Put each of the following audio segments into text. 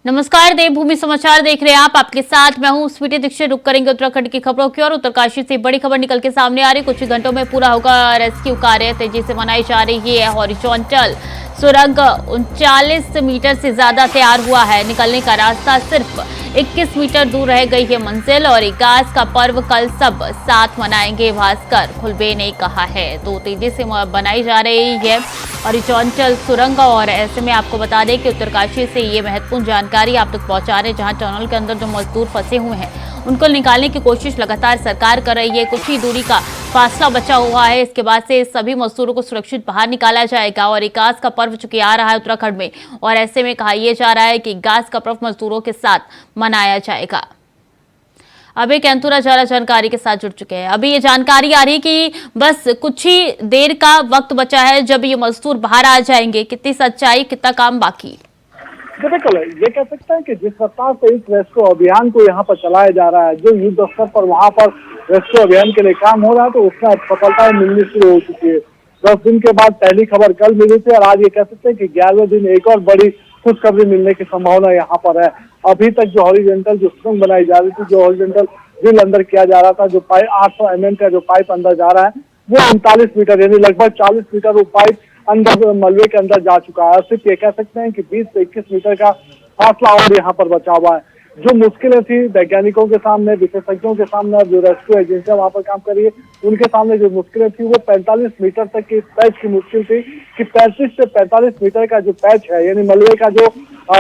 नमस्कार, देवभूमि समाचार देख रहे हैं आप। आपके साथ मैं हूं स्वीटी दीक्षित। रुक करेंगे उत्तराखंड की खबरों की और उत्तरकाशी से बड़ी खबर निकल के सामने आ रही। कुछ ही घंटों में पूरा होगा रेस्क्यू कार्य। तेजी से बनाई जा रही है हॉरिजॉन्टल सुरंग। 39 मीटर से ज्यादा तैयार हुआ है। निकलने का रास्ता सिर्फ 21 मीटर दूर रह गई है मंजिल और इगास का पर्व कल सब साथ मनाएंगे, भास्कर खुलबे ने कहा है। तो तेजी से बनाई जा रही है हॉरिजॉन्टल सुरंग और ऐसे में आपको बता दें कि उत्तरकाशी से ये महत्वपूर्ण जानकारी आप तक पहुंचा रहे हैं, जहां टनल के अंदर जो मजदूर फंसे हुए हैं उनको निकालने की कोशिश लगातार सरकार कर रही है। कुछ ही दूरी का फासला बचा हुआ है, इसके बाद से सभी मजदूरों को सुरक्षित बाहर निकाला जाएगा। और इगास का पर्व चूंकि आ रहा है उत्तराखंड में और ऐसे में कहा यह जा रहा है कि इगास का पर्व मजदूरों के साथ मनाया जाएगा। अब एक एंतुरा ज्यादा जानकारी के साथ जुड़ चुके हैं। अभी ये जानकारी आ रही है कि बस कुछ ही देर का वक्त बचा है जब ये मजदूर बाहर आ जाएंगे। कितनी सच्चाई, कितना काम बाकी? बिल्कुल, ये कह सकते हैं कि जिस रफ्तार से इस रेस्क्यू अभियान को यहाँ पर चलाया जा रहा है, जो युद्ध स्तर पर वहाँ पर रेस्क्यू अभियान के लिए काम हो रहा है, तो उसमें सफलताएं मिलनी शुरू हो चुकी है। 10 दिन के बाद पहली खबर कल मिली थी और आज ये कह सकते हैं कि 11वें दिन एक और बड़ी खुशखबरी मिलने की संभावना यहाँ पर है। अभी तक जो हॉरिजॉन्टल जो सुरंग बनाई जा रही थी, जो हॉरिजॉन्टल ड्रिल अंदर किया जा रहा था, जो पाइप 800 mm का जो पाइप अंदर जा रहा है, वो 39 मीटर यानी लगभग 40 मीटर वो पाइप अंदर मलबे के अंदर जा चुका है। सिर्फ ये कह सकते हैं कि 20 से 21 मीटर का फासला और यहाँ पर बचा हुआ है। जो मुश्किलें थी वैज्ञानिकों के सामने, विशेषज्ञों के सामने, जो रेस्क्यू एजेंसियां वहां पर काम कर रही है उनके सामने जो मुश्किलें थी, वो 45 मीटर तक की पैच की मुश्किल थी कि 35 से 45 मीटर का जो पैच है, यानी मलबे का जो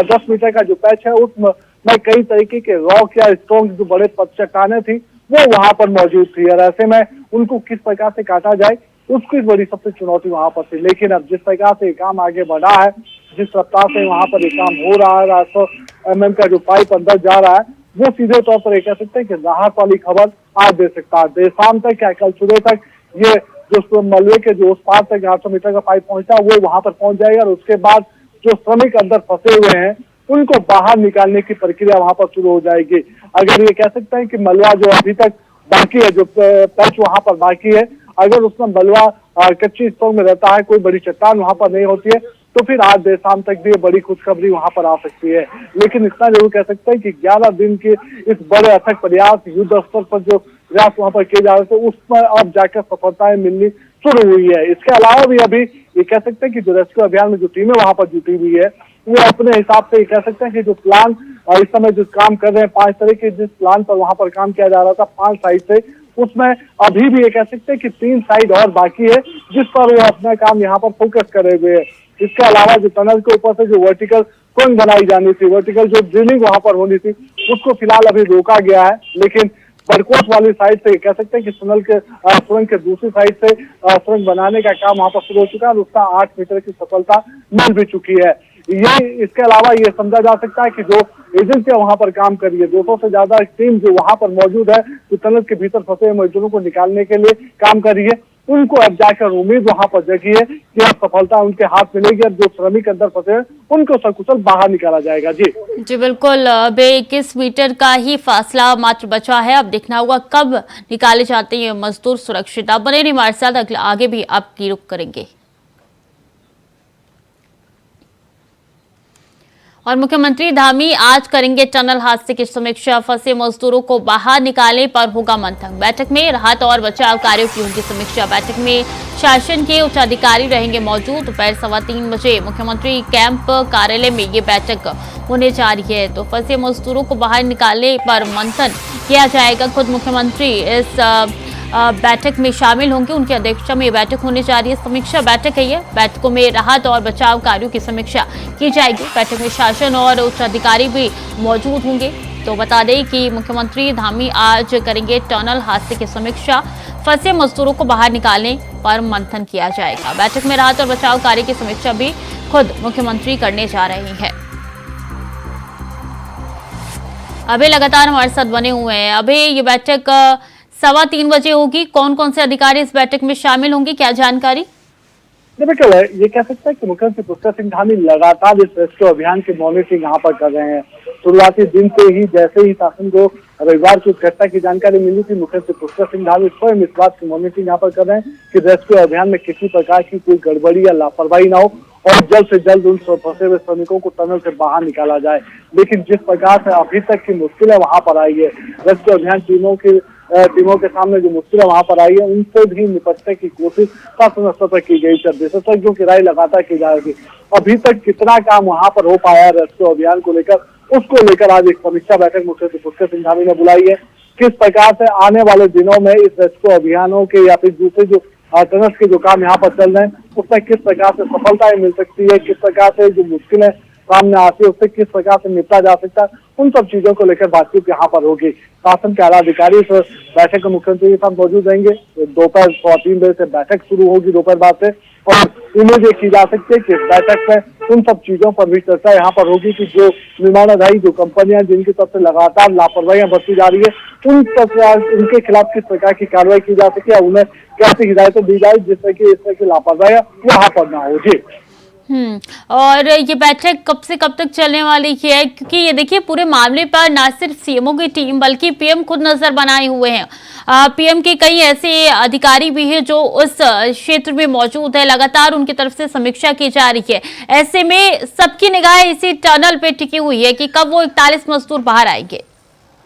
10 मीटर का जो पैच है, उसमें कई तरीके के रॉक या स्टोन जो बड़े चट्टाने थी वो वहां पर मौजूद थी और ऐसे में उनको किस प्रकार से काटा जाए उसकी बड़ी सबसे चुनौती वहां पर थी। लेकिन अब जिस प्रकार से काम आगे बढ़ा है, जिस रफ्तार से वहां पर ये काम हो रहा है, 800 mm का जो पाइप अंदर जा रहा है, वो सीधे तौर पर कह सकते हैं कि राहत वाली खबर आज दे सकता है। देर शाम तक या कल सुबह तक ये जो मलबे के जो उस पार तक 800 मीटर का पाइप पहुंचा वो वहां पर पहुंच जाएगा और उसके बाद जो श्रमिक अंदर फंसे हुए हैं उनको बाहर निकालने की प्रक्रिया वहां पर शुरू हो जाएगी। अगर ये कह सकते हैं कि मलबा जो अभी तक बाकी है, जो पैच वहां पर बाकी है, अगर उसमें मलबा कच्ची स्टोन में रहता है, कोई बड़ी चट्टान वहां पर नहीं होती है, तो फिर आज देर शाम तक भी बड़ी खुशखबरी वहां पर आ सकती है। लेकिन इतना जरूर कह सकते हैं कि 11 दिन के इस बड़े अथक प्रयास, युद्ध स्तर पर जो प्रयास वहां पर किए जा रहे थे, उसमें अब जाकर सफलताएं मिलनी शुरू हुई है। इसके अलावा भी अभी ये कह सकते हैं कि जो रेस्क्यू अभियान में जो टीमें वहां पर जुटी हुई है, वो अपने हिसाब से कह सकते हैं कि जो प्लान इस समय जो काम कर रहे हैं, 5 तरह के जिस प्लान पर वहां पर काम किया जा रहा था 5 साइड से, उसमें अभी भी ये कह सकते हैं कि 3 साइड और बाकी है जिस पर वो अपना काम यहाँ पर फोकस करे हुए है। इसके अलावा जो टनल के ऊपर से जो वर्टिकल सुरंग बनाई जानी थी, वर्टिकल जो ड्रिलिंग वहां पर होनी थी, उसको फिलहाल अभी रोका गया है। लेकिन बरकोट वाली साइड से कह सकते हैं कि टनल के सुरंग के दूसरी साइड से सुरंग बनाने का काम वहां पर शुरू हो चुका है और उसका 8 मीटर की सफलता मिल भी चुकी है। ये इसके अलावा ये समझा जा सकता है कि जो एजेंसियां वहां पर काम कर रही है, 200 से ज्यादा टीम जो वहां पर मौजूद है, जो टनल के भीतर फंसे हुए मजदूरों को निकालने के लिए काम कर रही है, उनको अब जाकर उम्मीद वहां पर जगी है कि अब सफलता उनके हाथ मिलेगी। अब जो श्रमिक अंदर फंसे हैं उनको सकुशल बाहर निकाला जाएगा। जी बिल्कुल। अब 21 मीटर का ही फासला मात्र बचा है। अब देखना होगा कब निकाले जाते हैं मजदूर सुरक्षित। आप बने रहिए हमारे साथ, आगे भी आपकी रुख करेंगे। और मुख्यमंत्री धामी आज करेंगे टनल हादसे की समीक्षा। फंसे मजदूरों को बाहर निकालने पर होगा मंथन। बैठक में राहत और बचाव कार्यों की होगी समीक्षा। बैठक में शासन के उच्च अधिकारी रहेंगे मौजूद। दोपहर 3:15 बजे मुख्यमंत्री कैंप कार्यालय में ये बैठक होने जा रही है। तो फंसे मजदूरों को बाहर निकालने पर मंथन किया जाएगा। खुद मुख्यमंत्री इस बैठक में शामिल होंगे। उनकी अध्यक्षता में बैठक होने जा रही है। समीक्षा बैठक है ये। बैठकों में राहत और बचाव कार्यों की समीक्षा की जाएगी। बैठक में शासन और उच्च अधिकारी भी मौजूद होंगे। तो बता दें कि मुख्यमंत्री धामी आज करेंगे टनल हादसे की समीक्षा। फंसे मजदूरों को बाहर निकालने पर मंथन किया जाएगा। बैठक में राहत और बचाव कार्य की समीक्षा भी खुद मुख्यमंत्री करने जा रहे हैं। अभी लगातार हमारे साथ बने हुए हैं। अभी ये बैठक 3:15 बजे होगी। कौन कौन से अधिकारी इस बैठक में शामिल होंगे, क्या जानकारी? बिल्कुल, ये कह सकते हैं कि मुख्यमंत्री पुष्कर सिंह धामी लगातार इस रेस्क्यू अभियान की मॉनिटरिंग यहाँ पर कर रहे हैं। शुरुआती दिन से ही जैसे ही शासन को रविवार की घटना की जानकारी मिली थी, मुख्यमंत्री पुष्कर सिंह धामी स्वयं इस बात की मॉनिटरिंग यहाँ पर कर रहे हैं कि रेस्क्यू अभियान में किसी प्रकार की कोई गड़बड़ी या लापरवाही ना हो और जल्द से जल्द उन फंसे हुए श्रमिकों को टनल से बाहर निकाला जाए। लेकिन जिस प्रकार से अभी तक की मुश्किलें वहां पर आई है, रेस्क्यू अभियान टीमों के सामने जो मुश्किलें वहां पर आई है, उनसे भी निपटने की कोशिश शासन स्तर पर की गई। विशेषज्ञों की राय लगातार की जा रही। अभी तक कितना काम वहां पर हो पाया रेस्क्यू अभियान को लेकर, उसको लेकर आज एक समीक्षा बैठक मुख्यमंत्री पुष्कर सिंह धामी ने बुलाई है। किस प्रकार से आने वाले दिनों में इस रेस्क्यू अभियानों के या फिर दूसरे जो टनल्स के जो काम यहाँ पर चल रहे हैं, उसमें किस प्रकार से सफलताएं मिल सकती है, किस प्रकार से जो मुश्किलें सामने आती है उससे किस प्रकार से निपटा जा सकता है, उन सब चीजों को लेकर बातचीत यहाँ पर होगी। शासन के आला अधिकारी इस बैठक में मुख्यमंत्री के साथ मौजूद रहेंगे। दोपहर 3:15 से बैठक शुरू होगी दोपहर बाद से, और उम्मीद ये की जा सकती है कि इस बैठक में उन सब चीजों पर भी चर्चा यहाँ पर होगी कि जो निर्माणाधारी जो कंपनियां जिनकी तरफ से लगातार लापरवाहियां बरती जा रही है, उनके खिलाफ किस प्रकार की कार्रवाई की जा सके, उन्हें कैसी हिदायतें दी जाए जिससे कि इस तरह की लापरवाहियां यहाँ पर ना हो। जी और ये बैठक कब से कब तक चलने वाली है? क्योंकि ये देखिए पूरे मामले पर न सिर्फ सीएमओ की टीम बल्कि पीएम खुद नजर बनाए हुए हैं। पीएम के कई ऐसे अधिकारी भी हैं जो उस क्षेत्र में मौजूद है, लगातार उनकी तरफ से समीक्षा की जा रही है। ऐसे में सबकी निगाह इसी टनल पे टिकी हुई है कि कब वो 41 मजदूर बाहर आएंगे।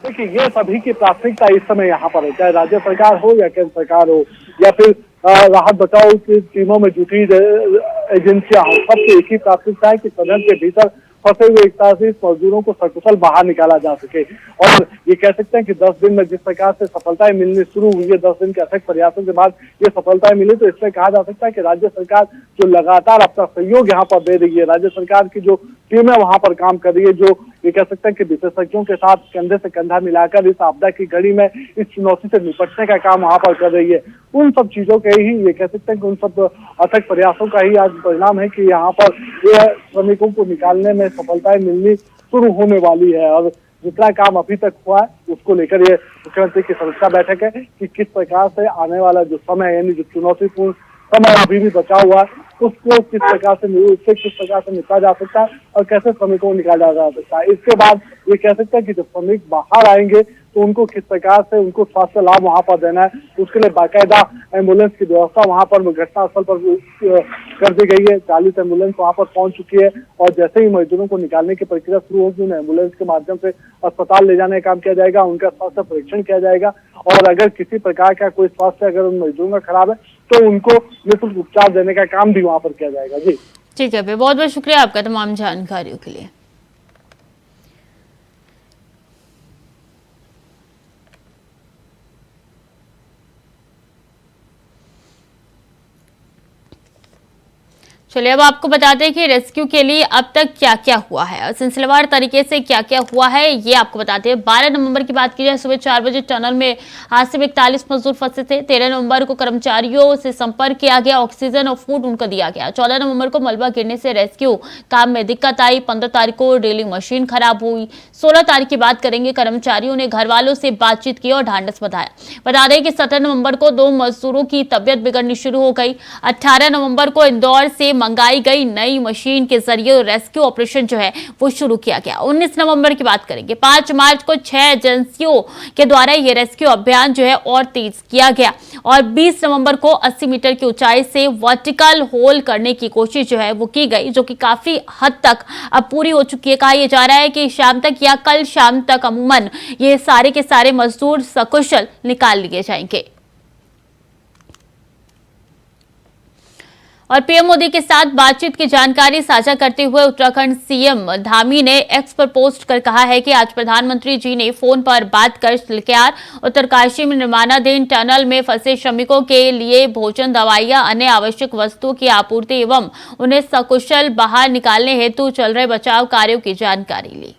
देखिए, ये सभी की प्राथमिकता इस समय यहाँ पर है, चाहे राज्य सरकार हो या केंद्र सरकार हो या फिर राहत बचाव की टीमों में जुटी एजेंसियां हो, सबकी एक ही प्राथमिकता है कि सदन के भीतर फंसे हुए 41 मजदूरों को सकुशल बाहर निकाला जा सके। और ये कह सकते हैं कि 10 दिन में जिस प्रकार से सफलताएं मिलनी शुरू हुई है, 10 दिन के अथक प्रयासों के बाद ये सफलताएं मिली, तो इसमें कहा जा सकता है कि राज्य सरकार जो लगातार अपना सहयोग यहाँ पर दे रही है, राज्य सरकार की जो टीमें वहां पर काम कर रही है, जो ये कह सकते हैं कि विशेषज्ञों के साथ कंधे से कंधा मिलाकर इस आपदा की घड़ी में इस चुनौती से निपटने का काम वहां पर कर रही है, उन सब चीजों के ही ये कह सकते हैं कि उन सब अथक प्रयासों का ही आज परिणाम है कि यहाँ पर ये श्रमिकों को निकालने में सफलताएं मिलनी शुरू होने वाली है। और जितना काम अभी तक हुआ है उसको लेकर ये मुख्यमंत्री की समीक्षा बैठक है कि किस प्रकार से आने वाला जो समय यानी जो चुनौतीपूर्ण समय अभी भी बचा हुआ है उसको किस प्रकार से निपटा जा सकता है और कैसे श्रमिकों को निकाला जा सकता है। इसके बाद ये कह सकते हैं कि जब श्रमिक बाहर आएंगे तो उनको किस प्रकार से उनको स्वास्थ्य लाभ वहां पर देना है, उसके लिए बाकायदा एम्बुलेंस की व्यवस्था वहां पर घटनास्थल पर कर दी गई है। 40 एम्बुलेंस वहां पर पहुंच चुकी है और जैसे ही मजदूरों को निकालने की प्रक्रिया शुरू होगी, उन्हें एम्बुलेंस के माध्यम से अस्पताल ले जाने का काम किया जाएगा, उनका स्वास्थ्य परीक्षण किया जाएगा और अगर किसी प्रकार का कोई स्वास्थ्य अगर उन मजदूरों का खराब है तो उनको निःशुल्क उपचार देने का काम भी वहां पर किया जाएगा। जी ठीक है, बहुत बहुत शुक्रिया आपका तमाम जानकारियों के लिए। चलिए अब आपको बताते हैं कि रेस्क्यू के लिए अब तक क्या क्या हुआ है और सिलसिलेवार तरीके से क्या क्या हुआ है ये आपको बताते हैं। 12 नवंबर की बात की जाए, सुबह 4 बजे टनल में हादसे में 41 मजदूर फंसे थे। 13 नवंबर को कर्मचारियों से संपर्क किया गया, ऑक्सीजन और फूड उनको दिया गया। 14 नवंबर को मलबा गिरने से रेस्क्यू काम में दिक्कत आई। 15 तारीख को ड्रिलिंग मशीन खराब हुई। 16 तारीख की बात करेंगे, कर्मचारियों ने घर वालों से बातचीत की और ढांढस बंधाया। बता दें कि 17 नवंबर को 2 मजदूरों की तबियत बिगड़नी शुरू हो गई। 18 नवंबर को इंदौर से मंगाई गई नई मशीन के जरिए रेस्क्यू ऑपरेशन जो है वो शुरू किया गया। 19 नवंबर की बात करेंगे, 5 मार्च को 6 एजेंसियों के द्वारा ये रेस्क्यू अभियान जो है और तेज किया गया और 20 नवंबर को 80 मीटर की ऊंचाई से वर्टिकल होल करने की कोशिश जो है वो की गई, जो कि काफी हद तक अब पूरी हो चुकी है। कहा यह जा रहा है कि शाम तक या कल शाम तक अमूमन ये सारे के सारे मजदूर सकुशल निकाल लिए जाएंगे। और पीएम मोदी के साथ बातचीत की जानकारी साझा करते हुए उत्तराखंड सीएम धामी ने एक्स पर पोस्ट कर कहा है कि आज प्रधानमंत्री जी ने फोन पर बात कर सिलक्यार उत्तरकाशी में निर्माणाधीन टनल में फंसे श्रमिकों के लिए भोजन, दवाइयां, अन्य आवश्यक वस्तुओं की आपूर्ति एवं उन्हें सकुशल बाहर निकालने हेतु चल रहे बचाव कार्यों की जानकारी ली।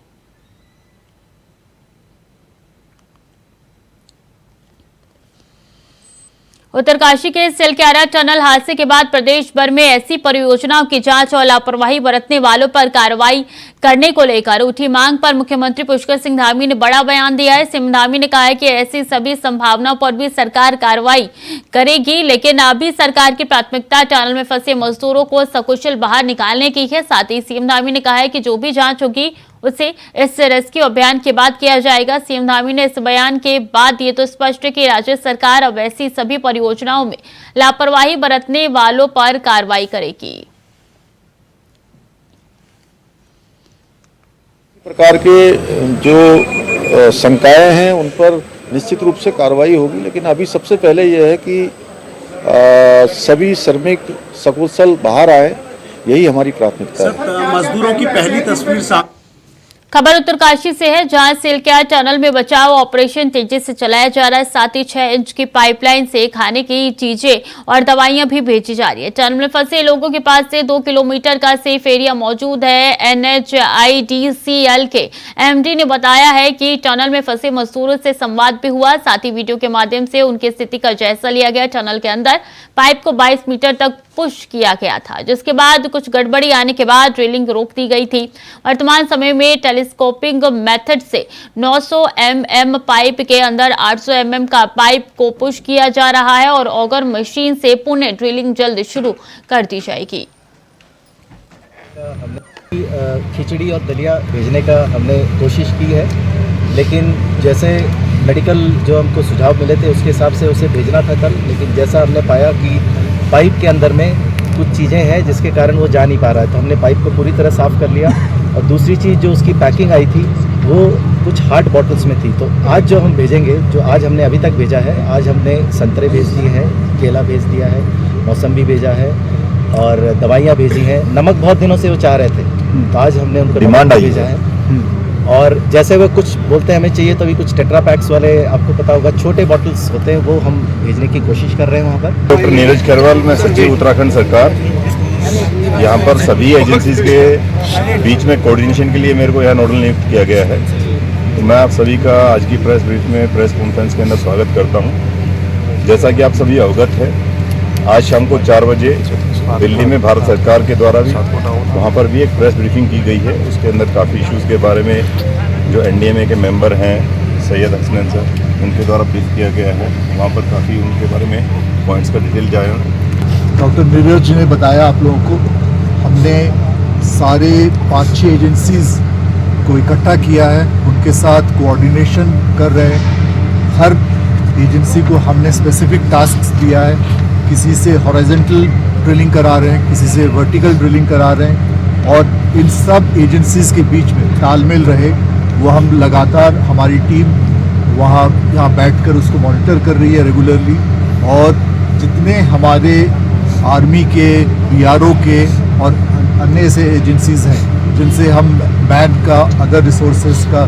उत्तरकाशी के सिलक्यारा टनल हादसे के बाद प्रदेश भर में ऐसी परियोजनाओं की जांच और लापरवाही बरतने वालों पर कार्रवाई करने को लेकर उठी मांग पर मुख्यमंत्री पुष्कर सिंह धामी ने बड़ा बयान दिया है। सिंह धामी ने कहा है कि ऐसी सभी संभावनाओं पर भी सरकार कार्रवाई करेगी, लेकिन अभी सरकार की प्राथमिकता टनल में फंसे मजदूरों को सकुशल बाहर निकालने की है। साथ ही सीएम धामी ने कहा है कि जो भी जांच होगी उसे इस रेस्क्यू अभियान के बाद किया जाएगा। सीएम धामी ने इस बयान के बाद ये तो स्पष्ट है कि राज्य सरकार अब ऐसी सभी परियोजनाओं में लापरवाही बरतने वालों पर कार्रवाई करेगी। प्रकार के जो शंकाएं हैं उन पर निश्चित रूप से कार्रवाई होगी, लेकिन अभी सबसे पहले यह है कि सभी श्रमिक सकुशल बाहर आए, यही हमारी प्राथमिकता है। मजदूरों की पहली तस्वीर साफ। खबर उत्तरकाशी से है, जहां सिलक्या टनल में बचाव ऑपरेशन तेजी से चलाया जा रहा है। साथ ही 6 इंच की पाइपलाइन से खाने की चीजें और दवाइयां भी भेजी जा रही है। टनल में फंसे लोगों के पास से 2 किलोमीटर का सेफ एरिया मौजूद है। NHIDCL के MD ने बताया है कि टनल में फंसे मजदूरों से संवाद भी हुआ, साथ ही वीडियो के माध्यम से उनकी स्थिति का जायजा लिया गया। टनल के अंदर पाइप को 22 मीटर तक पुश किया गया था, जिसके बाद कुछ गड़बड़ी आने के बाद ड्रिलिंग रोक दी गई थी। वर्तमान समय में टेलीस्कोपिंग मेथड से 900 mm पाइप के अंदर 800 mm का पाइप को पुश किया जा रहा है और ऑगर मशीन से पुनः ड्रिलिंग जल्द शुरू कर दी जाएगी। खिचड़ी और दलिया भेजने का हमने कोशिश की है, लेकिन जैसे मेडिकल जो हमको सुझाव मिले थे उसके हिसाब से उसे भेजना था कल, लेकिन जैसा हमने पाया कि पाइप के अंदर में कुछ चीज़ें हैं जिसके कारण वो जा नहीं पा रहा है, तो हमने पाइप को पूरी तरह साफ़ कर लिया। और दूसरी चीज़ जो उसकी पैकिंग आई थी वो कुछ हार्ड बॉटल्स में थी, तो आज जो हम भेजेंगे, जो आज हमने अभी तक भेजा है, आज हमने संतरे भेज दिए हैं, केला भेज दिया है, मौसम्बी भेजा है और दवाइयाँ भेजी हैं। नमक बहुत दिनों से वो चाह रहे थे, तो आज हमने उनको डिमांड भेजा है। और जैसे वो कुछ बोलते हैं हमें चाहिए, तो अभी कुछ टेट्रा पैक्स वाले, आपको पता होगा छोटे बॉटल्स होते हैं, वो हम भेजने की कोशिश कर रहे हैं वहाँ पर। डॉक्टर नीरज करवाल, मैं सचिव उत्तराखंड सरकार। यहाँ पर सभी एजेंसीज के बीच में कोऑर्डिनेशन के लिए मेरे को यहाँ नोडल नियुक्त किया गया है। तो मैं आप सभी का आज की प्रेस ब्रीफ में, प्रेस कॉन्फ्रेंस के अंदर स्वागत करता हूँ। जैसा कि आप सभी अवगत है, आज शाम को 4 बजे दिल्ली में भारत सरकार के द्वारा भी वहाँ पर भी एक प्रेस ब्रीफिंग की गई है। उसके अंदर काफ़ी इश्यूज़ के बारे में जो NDMA के मेंबर हैं सैयद हसनैन सर, उनके द्वारा ब्रीफ किया गया है। वहाँ पर काफ़ी उनके बारे में पॉइंट्स का डिटेल जाए। डॉक्टर नीरज जी ने बताया आप लोगों को, हमने सारे 5-6 एजेंसीज को इकट्ठा किया है, उनके साथ कोऑर्डिनेशन कर रहे हैं। हर एजेंसी को हमने स्पेसिफिक टास्क दिया है, किसी से हॉरिजॉन्टल ड्रिलिंग करा रहे हैं, किसी से वर्टिकल ड्रिलिंग करा रहे हैं, और इन सब एजेंसीज के बीच में तालमेल रहे वो हम लगातार, हमारी टीम वहाँ यहाँ बैठकर उसको मॉनिटर कर रही है रेगुलरली। और जितने हमारे आर्मी के, BRO के और अन्य ऐसे एजेंसीज हैं जिनसे हम मैन का, अदर रिसोर्सेज का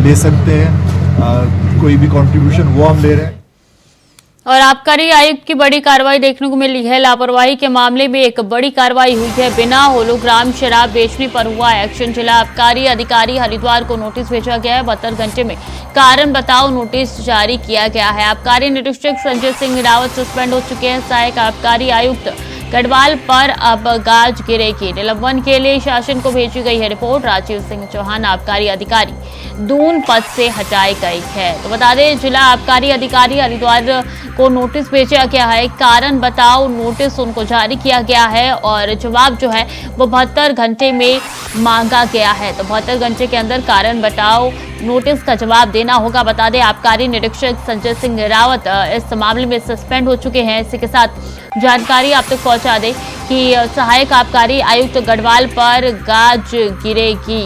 ले सकते हैं, कोई भी कंट्रीब्यूशन वो हम ले रहे हैं। और आबकारी आयुक्त की बड़ी कार्रवाई देखने को मिली है। लापरवाही के मामले में एक बड़ी कार्रवाई हुई है। बिना होलोग्राम शराब बेचने पर हुआ एक्शन। जिला आबकारी अधिकारी हरिद्वार को नोटिस भेजा गया है। 72 घंटे में कारण बताओ नोटिस जारी किया गया है। आबकारी निरीक्षक संजय सिंह रावत सस्पेंड हो चुके हैं। सहायक आबकारी आयुक्त गढ़वाल पर अब गाज गिरेगी। निलंबन के लिए शासन को भेजी गई है रिपोर्ट। राजीव सिंह चौहान आबकारी अधिकारी दून पद से हटाए गए हैं। तो बता दें, जिला आबकारी अधिकारी हरिद्वार को नोटिस भेजा गया है। कारण बताओ नोटिस उनको जारी किया गया है और जवाब जो है वो 72 घंटे में मांगा गया है। तो 72 घंटे के अंदर कारण बताओ नोटिस का जवाब देना होगा। बता दें, आबकारी निरीक्षक संजय सिंह रावत इस मामले में सस्पेंड हो चुके हैं। इसी के साथ जानकारी आप तक पहुंचा दें कि सहायक आबकारी आयुक्त गढ़वाल पर गाज गिरेगी।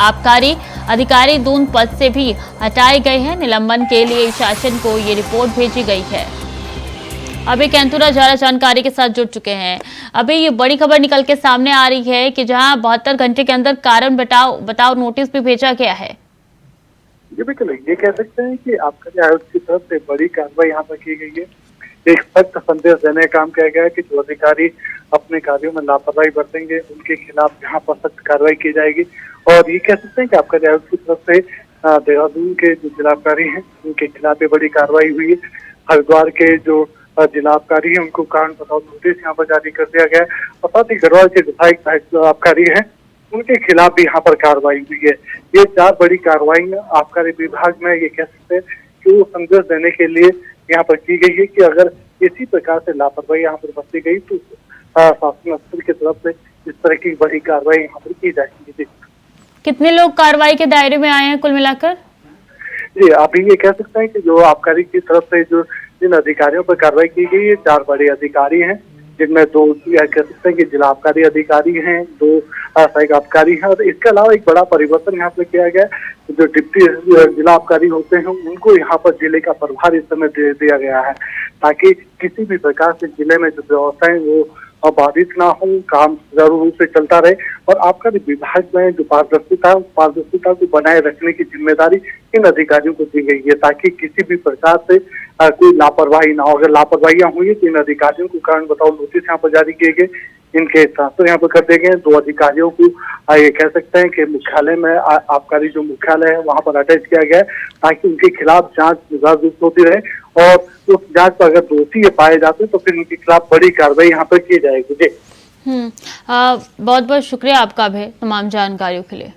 आबकारी अधिकारी दून पद से भी हटाए गए हैं। निलंबन के लिए शासन को ये रिपोर्ट भेजी गई है। अभी कैंतुरा ज्यादा जानकारी के साथ जुड़ चुके हैं। अभी ये बड़ी खबर निकल के सामने आ रही है कि जहां 72 घंटे के अंदर कारण बताओ नोटिस भी भेजा गया है। जी बिल्कुल, ये कह सकते हैं कि आबकारी आयुक्त की तरफ से बड़ी कार्रवाई यहाँ पर की गई है। एक सख्त संदेश देने का काम किया गया है कि जो अधिकारी अपने कार्यों में लापरवाही बरतेंगे उनके खिलाफ यहाँ पर सख्त कार्रवाई की जाएगी। और ये कह सकते हैं कि आबकारी आयुक्त की तरफ से देहरादून के जो जिलाधिकारी हैं उनके खिलाफ भी बड़ी कार्रवाई हुई है। हरिद्वार के जो जिला आबकारी है उनको कारण बताओ नोटिस यहाँ पर जारी कर दिया गया है। और साथ ही गढ़वाल के विधायक आबकारी हैं उनके खिलाफ भी यहाँ पर कार्रवाई हुई है। ये 4 बड़ी कार्रवाई आबकारी विभाग में ये कह सकते हैं कि वो संदेश देने के लिए यहाँ पर की गई है कि अगर इसी प्रकार से लापरवाही यहाँ पर बरती गई तो शासन स्तर की तरफ से इस तरह की बड़ी कार्रवाई यहाँ पर की जाएगी। कितने लोग कार्रवाई के दायरे में आए हैं कुल मिलाकर? जी, अभी ये कह सकते हैं कि जो आबकारी की तरफ से जो जिन अधिकारियों पर कार्रवाई की गई है, 4 बड़े अधिकारी हैं जिनमें 2 या कह सकते हैं कि जिला आबकारी अधिकारी हैं, 2 सहायक आबकारी हैं। और इसके अलावा एक बड़ा परिवर्तन यहाँ पे किया गया है। जो डिप्टी जिला आबकारी होते हैं उनको यहाँ पर जिले का प्रभार इस समय दे दिया गया है, ताकि किसी भी प्रकार से जिले में जो व्यवस्था है वो बाधित ना हो, काम जरूर रूप से चलता रहे। और आबकारी विभाग में जो पारदर्शिता को बनाए रखने की जिम्मेदारी इन अधिकारियों को दी गई है, ताकि किसी भी प्रकार से कोई लापरवाही ना हो। अगर लापरवाहियां हुई तो इन अधिकारियों को कारण बताओ नोटिस यहाँ पर जारी किए गए, इनके ट्रांसफर यहाँ पर कर दिए गए। 2 अधिकारियों को ये कह सकते हैं कि मुख्यालय में आबकारी जो मुख्यालय है वहां पर अटैच किया गया है, ताकि उनके खिलाफ जांच निरंतर होती रहे और उस जांच पर अगर दोषी ये पाए जाते तो फिर उनके खिलाफ बड़ी कार्रवाई यहाँ पर की जाएगी। जी बहुत बहुत शुक्रिया आपका भी तमाम जानकारियों के लिए।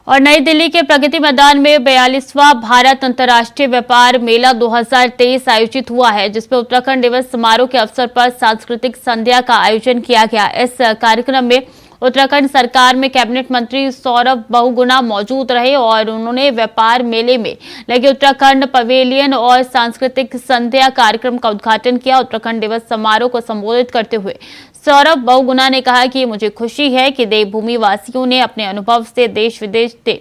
और नई दिल्ली के प्रगति मैदान में 42वां भारत अंतर्राष्ट्रीय व्यापार मेला 2023 आयोजित हुआ है, जिसमें उत्तराखंड दिवस समारोह के अवसर पर सांस्कृतिक संध्या का आयोजन किया गया। इस कार्यक्रम में उत्तराखंड सरकार में कैबिनेट मंत्री सौरभ बहुगुणा मौजूद रहे और उन्होंने व्यापार मेले में लगे उत्तराखंड पवेलियन और सांस्कृतिक संध्या कार्यक्रम का उद्घाटन किया। उत्तराखंड दिवस समारोह को संबोधित करते हुए सौरभ बहुगुणा ने कहा कि मुझे खुशी है कि देवभूमि वासियों ने अपने अनुभव से देश विदेश से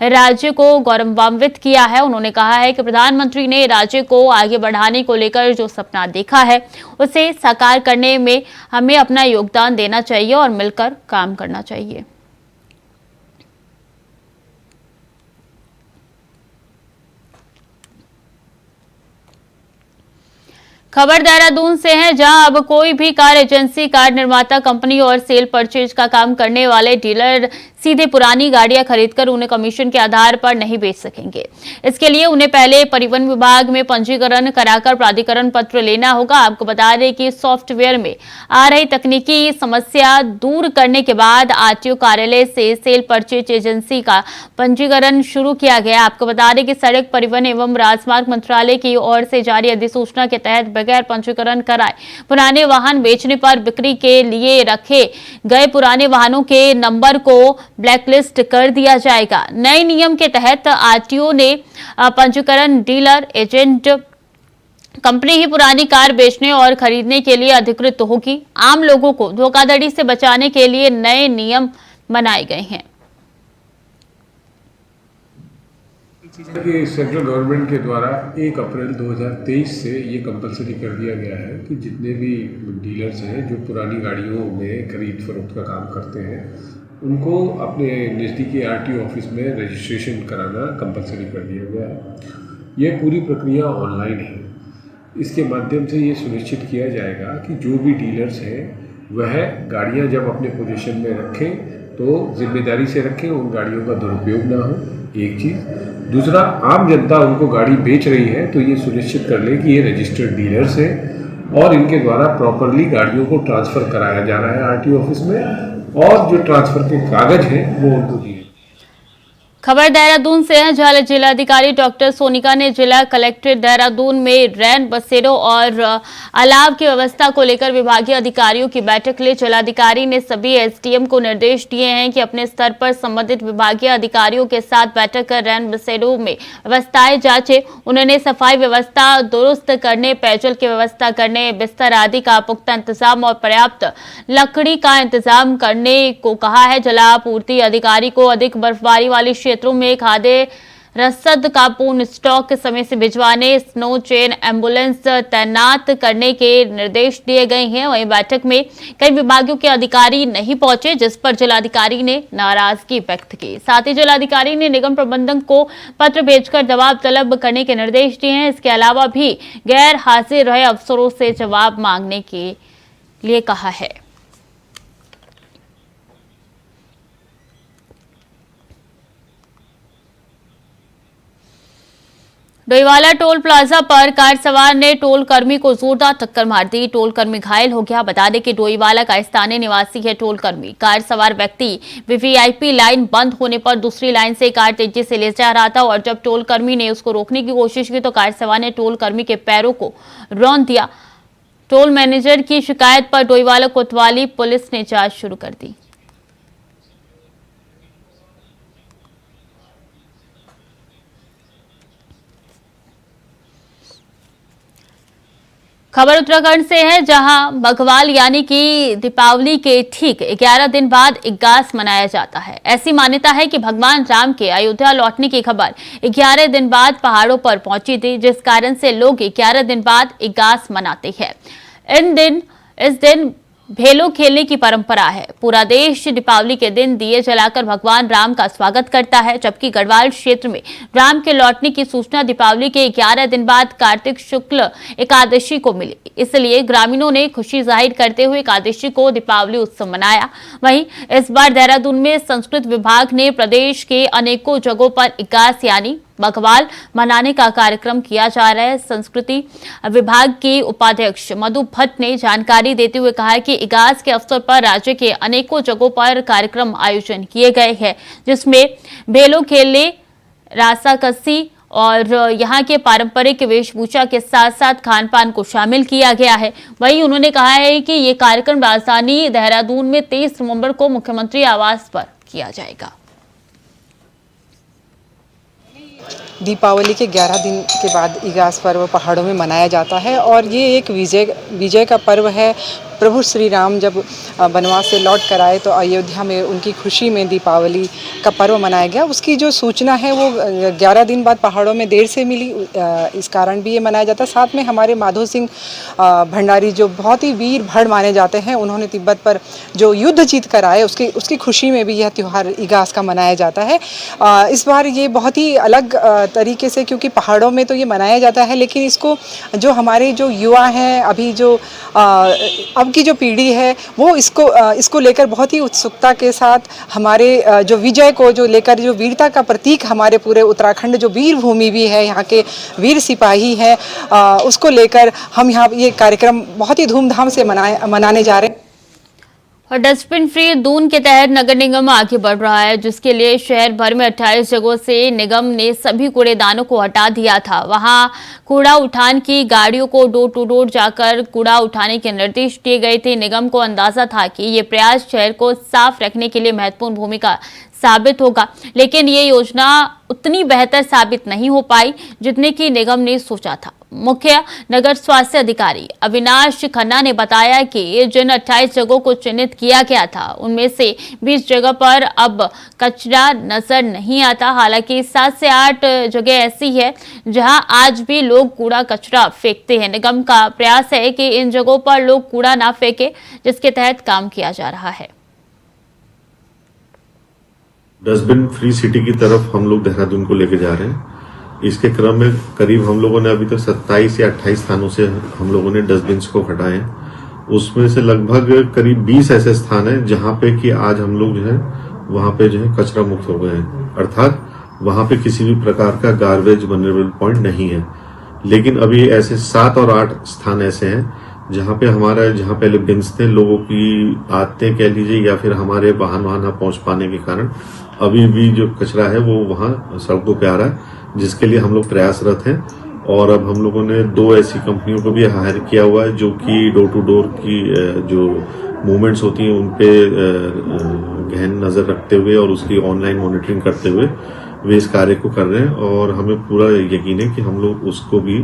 राज्य को गौरवान्वित किया है। उन्होंने कहा है कि प्रधानमंत्री ने राज्य को आगे बढ़ाने को लेकर जो सपना देखा है उसे साकार करने में हमें अपना योगदान देना चाहिए और मिलकर काम करना चाहिए। खबर देहरादून से है, जहां अब कोई भी कार एजेंसी, कार निर्माता कंपनी और सेल परचेज का काम करने वाले डीलर सीधे पुरानी गाड़ियां खरीदकर उन्हें कमीशन के आधार पर नहीं बेच सकेंगे। इसके लिए उन्हें पहले परिवहन विभाग में पंजीकरण कराकर प्राधिकरण पत्र लेना होगा। आपको बता दें कि सॉफ्टवेयर में आ रही तकनीकी समस्या दूर करने के बाद आरटीओ कार्यालय से सेल परचेज एजेंसी का पंजीकरण शुरू किया गया। आपको बता दें कि सड़क परिवहन एवं राजमार्ग मंत्रालय की ओर से जारी अधिसूचना के तहत बगैर पंजीकरण कराए पुराने वाहन बेचने पर बिक्री के लिए रखे गए पुराने वाहनों के नंबर को ब्लैकलिस्ट कर दिया जाएगा। नए नियम के तहत आरटीओ ने पंजीकरण डीलर एजेंट कंपनी ही पुरानी कार बेचने और खरीदने के लिए अधिकृत होगी। आम लोगों को धोखाधड़ी से बचाने के लिए नए नियम बनाए गए हैं। कि सेंट्रल गवर्नमेंट के द्वारा 1 अप्रैल 2023 से ये कंपलसरी कर दिया गया है कि जितने भी डीलर्स हैं जो पुरानी गाड़ियों में खरीद फरोख्त का काम करते हैं उनको अपने नज़दीकी आरटीओ ऑफिस में रजिस्ट्रेशन कराना कंपलसरी कर दिया गया है। ये पूरी प्रक्रिया ऑनलाइन है। इसके माध्यम से ये सुनिश्चित किया जाएगा कि जो भी डीलर्स हैं वह गाड़ियां जब अपने पोजीशन में रखें तो जिम्मेदारी से रखें, उन गाड़ियों का दुरुपयोग ना हो, एक चीज़। दूसरा, आम जनता उनको गाड़ी बेच रही है तो ये सुनिश्चित कर ले कि ये रजिस्टर्ड डीलर्स हैं और इनके द्वारा प्रॉपरली गाड़ियों को ट्रांसफ़र कराया जा रहा है आरटीओ ऑफिस में, और जो ट्रांसफ़र के कागज हैं वो उनको दिए। खबर देहरादून से है, जहां जिलाधिकारी डॉक्टर सोनिका ने जिला कलेक्ट्रेट देहरादून में रैन बसेरों और अलाव की व्यवस्था को लेकर विभागीय अधिकारियों की बैठक ली। जिलाधिकारी ने सभी एसडीएम को निर्देश दिए हैं कि अपने स्तर पर संबंधित विभागीय अधिकारियों के साथ बैठक कर रैन बसेरों में व्यवस्थाएं जांचें। उन्होंने सफाई व्यवस्था दुरुस्त करने, पेयजल की व्यवस्था करने, बिस्तर आदि का पुख्ता इंतजाम और पर्याप्त लकड़ी का इंतजाम करने को कहा है। जलापूर्ति अधिकारी को अधिक बर्फबारी वाली क्षेत्रों में खाद्य रसद का पूर्ण स्टॉक समय से भिजवाने, स्नो चेन एम्बुलेंस तैनात करने के निर्देश दिए गए हैं। वहीं बैठक में कई विभागों के अधिकारी नहीं पहुंचे, जिस पर जिलाधिकारी ने नाराजगी व्यक्त की। साथ ही जिलाधिकारी ने निगम प्रबंधक को पत्र भेजकर जवाब तलब करने के निर्देश दिए हैं। इसके अलावा भी गैर हाजिर रहे अफसरों से जवाब मांगने के लिए कहा है। डोईवाला टोल प्लाजा पर कार सवार ने टोल कर्मी को जोरदार टक्कर मार दी। टोल कर्मी घायल हो गया। बता दें कि डोईवाला का स्थानीय निवासी है टोल कर्मी। कार सवार व्यक्ति वीवीआईपी लाइन बंद होने पर दूसरी लाइन से कार तेजी से ले जा रहा था और जब टोल कर्मी ने उसको रोकने की कोशिश की तो कार सवार ने टोल कर्मी के पैरों को रौंद दिया। टोल मैनेजर की शिकायत पर डोईवाला कोतवाली पुलिस ने जांच शुरू कर दी। खबर उत्तराखंड से है, जहां बघवाल यानी कि दीपावली के ठीक 11 दिन बाद इगास मनाया जाता है। ऐसी मान्यता है कि भगवान राम के अयोध्या लौटने की खबर 11 दिन बाद पहाड़ों पर पहुंची थी, जिस कारण से लोग 11 दिन बाद इगास मनाते हैं। इस दिन भेलो खेलने की परंपरा है। पूरा देश दीपावली के दिन दिए जलाकर भगवान राम का स्वागत करता है, जबकि गढ़वाल क्षेत्र में राम के लौटने की सूचना दीपावली के 11 दिन बाद कार्तिक शुक्ल एकादशी को मिली। इसलिए ग्रामीणों ने खुशी जाहिर करते हुए एकादशी को दीपावली उत्सव मनाया। वहीं इस बार देहरादून में संस्कृत विभाग ने प्रदेश के अनेकों जगहों पर इगास यानी बघवाल मनाने का कार्यक्रम किया जा रहा है। संस्कृति विभाग के उपाध्यक्ष मधु भट्ट ने जानकारी देते हुए कहा कि इगास के अवसर पर राज्य के अनेकों जगहों पर कार्यक्रम आयोजन किए गए हैं, जिसमें भेलो खेलने, रासाकसी और यहाँ के पारंपरिक वेशभूषा के साथ साथ खान पान को शामिल किया गया है। वहीं उन्होंने कहा है कि ये कार्यक्रम राजधानी देहरादून में 23 नवंबर को मुख्यमंत्री आवास पर किया जाएगा। दीपावली के 11 दिन के बाद इगास पर्व पहाड़ों में मनाया जाता है और ये एक विजय का पर्व है। प्रभु श्री राम जब वनवास से लौट कर आए तो अयोध्या में उनकी खुशी में दीपावली का पर्व मनाया गया। उसकी जो सूचना है वो 11 दिन बाद पहाड़ों में देर से मिली, इस कारण भी ये मनाया जाता है। साथ में हमारे माधो सिंह भंडारी जो बहुत ही वीर भड़ माने जाते हैं, उन्होंने तिब्बत पर जो युद्ध जीत कर आए उसकी खुशी में भी यह त्यौहार इगास का मनाया जाता है। इस बार ये बहुत ही अलग तरीके से, क्योंकि पहाड़ों में तो ये मनाया जाता है, लेकिन इसको जो हमारे जो युवा हैं, अभी जो अब की जो पीढ़ी है वो इसको लेकर बहुत ही उत्सुकता के साथ हमारे जो विजय को जो लेकर, जो वीरता का प्रतीक हमारे पूरे उत्तराखंड जो वीर भूमि भी है, यहाँ के वीर सिपाही हैं, उसको लेकर हम यहाँ ये कार्यक्रम बहुत ही धूमधाम से मनाने जा रहे हैं। और डस्टबिन फ्री दून के तहत नगर निगम आगे बढ़ रहा है, जिसके लिए शहर भर में 28 जगहों से निगम ने सभी कूड़ेदानों को हटा दिया था। वहां कूड़ा उठान की गाड़ियों को डोर टू डोर जाकर कूड़ा उठाने के निर्देश दिए गए थे। निगम को अंदाजा था कि ये प्रयास शहर को साफ रखने के लिए महत्वपूर्ण भूमिका साबित होगा, लेकिन ये योजना उतनी बेहतर साबित नहीं हो पाई जितने की निगम ने सोचा था। मुख्य नगर स्वास्थ्य अधिकारी अविनाश खन्ना ने बताया कि जिन 28 जगहों को चिन्हित किया गया था, उनमें से 20 जगह पर अब कचरा नजर नहीं आता। हालांकि 7 से 8 जगह ऐसी है जहां आज भी लोग कूड़ा कचरा फेंकते हैं। निगम का प्रयास है कि इन जगहों पर लोग कूड़ा ना फेंके, जिसके तहत काम किया जा रहा है। डस्टबिन फ्री सिटी की तरफ हम लोग देहरादून को लेके जा रहे हैं। इसके क्रम में करीब हम लोगों ने अभी तक 27 या 28 स्थानों से हम लोगों ने डस्टबिन को हटाए। उसमें से लगभग करीब 20 ऐसे स्थान हैं जहां पे कि आज हम लोग जो है वहां पे जो है कचरा मुक्त हो गए हैं, अर्थात वहां पे किसी भी प्रकार का गार्बेज वनरेबल पॉइंट नहीं है। लेकिन अभी ऐसे 7 और 8 स्थान ऐसे हैं जहां पहले बिन्स थे, लोगों की आदतें कह लीजिए या फिर हमारे वाहन ना पहुंच पाने के कारण अभी भी जो कचरा है वो वहां सड़कों पे आ रहा है, जिसके लिए हम लोग प्रयासरत हैं। और अब हम लोगों ने 2 ऐसी कंपनियों को भी हायर किया हुआ है जो कि डोर टू डोर की जो मूवमेंट्स होती हैं उन पे गहन नजर रखते हुए और उसकी ऑनलाइन मॉनिटरिंग करते हुए वे इस कार्य को कर रहे हैं। और हमें पूरा यकीन है कि हम लोग उसको भी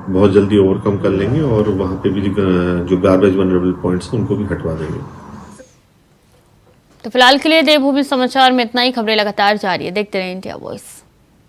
बहुत जल्दी ओवरकम कर लेंगे और वहां पे भी जो गार्बेज वनरेबल पॉइंट्स हैं उनको भी हटवा देंगे। तो फिलहाल के लिए देवभूमि समाचार में इतना ही। खबरें लगातार जारी है, देखते रहिए इंडिया वॉइस।